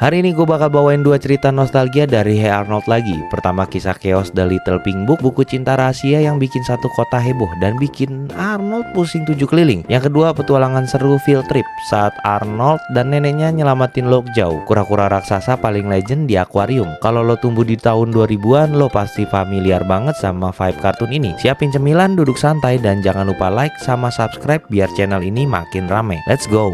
Hari ini gue bakal bawain dua cerita nostalgia dari Hey Arnold lagi. Pertama, kisah Chaos The Little Pink Book, buku cinta rahasia yang bikin satu kota heboh dan bikin Arnold pusing 7 keliling. Yang kedua, petualangan seru field trip saat Arnold dan neneknya nyelamatin Lockjaw, kura-kura raksasa paling legend di akuarium. Kalau lo tumbuh di tahun 2000-an, lo pasti familiar banget sama vibe kartun ini. Siapin cemilan, duduk santai, dan jangan lupa like sama subscribe biar channel ini makin rame. Let's go!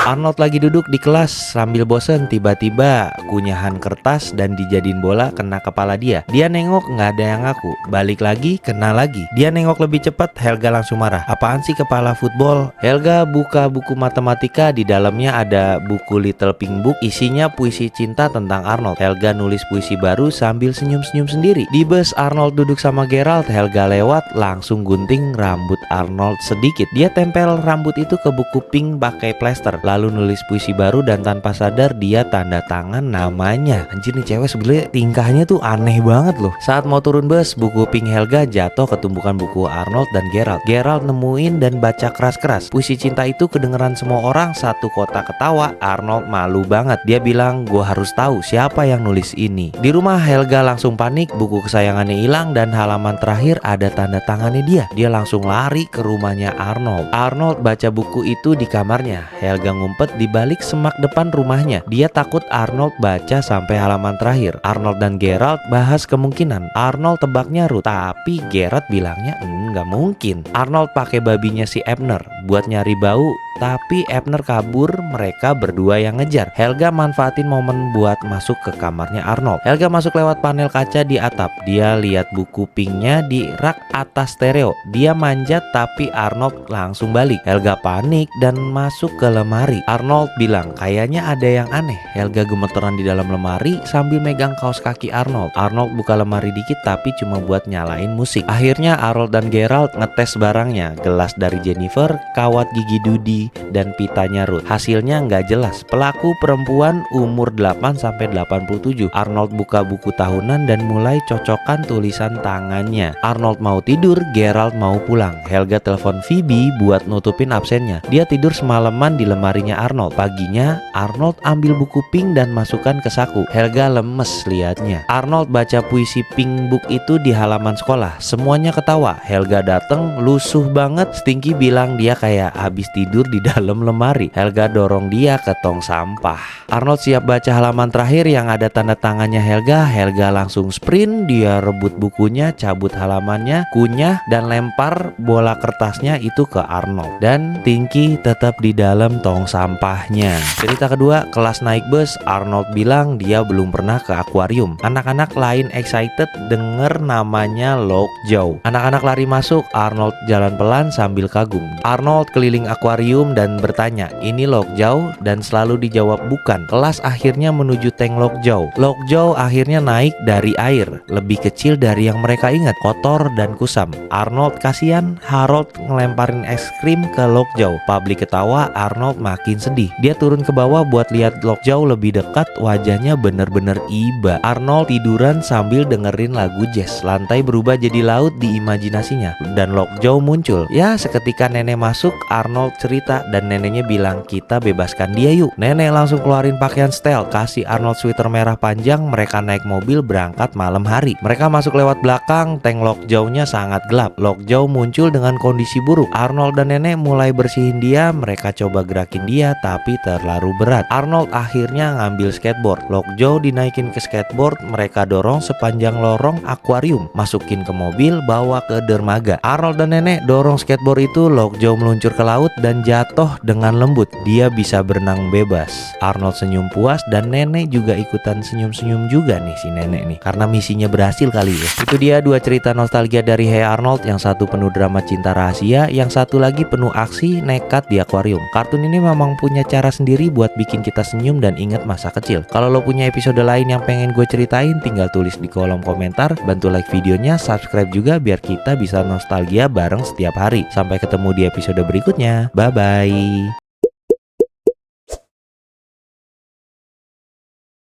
Arnold lagi duduk di kelas sambil bosen, tiba-tiba kunyahan kertas dan dijadiin bola kena kepala dia. Dia nengok, nggak ada yang ngaku. Balik lagi, kena lagi. Dia nengok lebih cepat, Helga langsung marah. Apaan sih kepala football? Helga buka buku matematika, di dalamnya ada buku Little Pink Book, isinya puisi cinta tentang Arnold. Helga nulis puisi baru sambil senyum-senyum sendiri. Di bus Arnold duduk sama Gerald, Helga lewat, langsung gunting rambut Arnold sedikit. Dia tempel rambut itu ke buku pink pakai plester. Lalu nulis puisi baru dan tanpa sadar dia tanda tangan namanya. Anjir, nih cewek sebenarnya tingkahnya tuh aneh banget loh. Saat mau turun bus, buku pink Helga jatuh ke tumpukan buku Arnold dan Gerald. Gerald nemuin dan baca keras-keras. Puisi cinta itu kedengeran semua orang, satu kota ketawa. Arnold malu banget. Dia bilang, "Gua harus tahu siapa yang nulis ini." Di rumah Helga langsung panik, buku kesayangannya hilang dan halaman terakhir ada tanda tangannya dia. Dia langsung lari ke rumahnya Arnold. Arnold baca buku itu di kamarnya. Helga ngumpet di balik semak depan rumahnya. Dia takut Arnold baca sampai halaman terakhir. Arnold dan Gerald bahas kemungkinan. Arnold tebaknya Ruth, tapi Gerald bilangnya nggak mungkin. Arnold pakai babinya si Abner buat nyari bau, tapi Abner kabur, mereka berdua yang ngejar. Helga manfaatin momen buat masuk ke kamarnya Arnold. Helga masuk lewat panel kaca di atap. Dia lihat buku pinknya di rak atas stereo. Dia manjat tapi Arnold langsung balik. Helga panik dan masuk ke lemari. Arnold bilang, "Kayaknya ada yang aneh." Helga gemeteran di dalam lemari sambil megang kaos kaki Arnold. Arnold buka lemari dikit tapi cuma buat nyalain musik. Akhirnya Arnold dan Gerald ngetes barangnya. Gelas dari Jennifer, kawat gigi Dudi, dan pitanya Ruth. Hasilnya nggak jelas. Pelaku perempuan umur 8-87. Arnold buka buku tahunan dan mulai cocokkan tulisan tangannya. Arnold mau tidur, Gerald mau pulang. Helga telepon Phoebe buat nutupin absennya. Dia tidur semalaman di lemarinya Arnold. Paginya Arnold ambil buku pink dan masukkan ke saku. Helga lemes liatnya. Arnold baca puisi Pink Book itu di halaman sekolah. Semuanya ketawa. Helga dateng lusuh banget. Stinky bilang dia kayak habis tidur di dalam lemari. Helga dorong dia ke tong sampah. Arnold siap baca halaman terakhir yang ada tanda tangannya Helga. Helga langsung sprint. Dia rebut bukunya, cabut halamannya, kunyah, dan lempar bola kertasnya itu ke Arnold. Dan Stinky tetap di dalam tong sampahnya. Cerita kedua, kelas naik bus. Arnold bilang dia belum pernah ke akuarium. Anak-anak lain excited denger namanya Lockjaw. Anak-anak lari masuk. Arnold jalan pelan sambil kagum. Arnold keliling akuarium dan bertanya, "Ini Lockjaw?" Dan selalu dijawab bukan. Kelas akhirnya menuju tank Lockjaw. Lockjaw akhirnya naik dari air, lebih kecil dari yang mereka ingat, kotor dan kusam. Arnold kasihan. Harold ngelemparin es krim ke Lockjaw. Publik ketawa. Arnold makin sedih. Dia turun ke bawah buat lihat Lockjaw lebih dekat. Wajahnya bener-bener iba. Arnold tiduran sambil dengerin lagu jazz. Lantai berubah jadi laut di imajinasinya dan Lockjaw muncul. Ya, seketika nenek masuk. Arnold cerita dan neneknya bilang, "Kita bebaskan dia yuk." Nenek langsung keluarin pakaian style, kasih Arnold sweater merah panjang. Mereka naik mobil berangkat malam hari. Mereka masuk lewat belakang. Tank Lockjaw-nya sangat gelap. Lockjaw muncul dengan kondisi buruk. Arnold dan nenek mulai bersihin dia. Mereka coba gerakin dia tapi terlalu berat. Arnold akhirnya ngambil skateboard. Lockjaw dinaikin ke skateboard. Mereka dorong sepanjang lorong akuarium, masukin ke mobil, bawa ke dermaga. Arnold dan nenek dorong skateboard itu. Lockjaw meluncur ke laut dan jatuh dengan lembut. Dia bisa berenang bebas. Arnold senyum puas dan nenek juga ikutan senyum-senyum juga nih si nenek nih, karena misinya berhasil kali ya. Itu dia dua cerita nostalgia dari Hey Arnold. Yang satu penuh drama cinta rahasia, yang satu lagi penuh aksi nekat di akuarium. Kartun ini memang punya cara sendiri buat bikin kita senyum dan ingat masa kecil. Kalau lo punya episode lain yang pengen gue ceritain, tinggal tulis di kolom komentar. Bantu like videonya, subscribe juga biar kita bisa nostalgia bareng setiap hari. Sampai ketemu di episode berikutnya. Bye bye.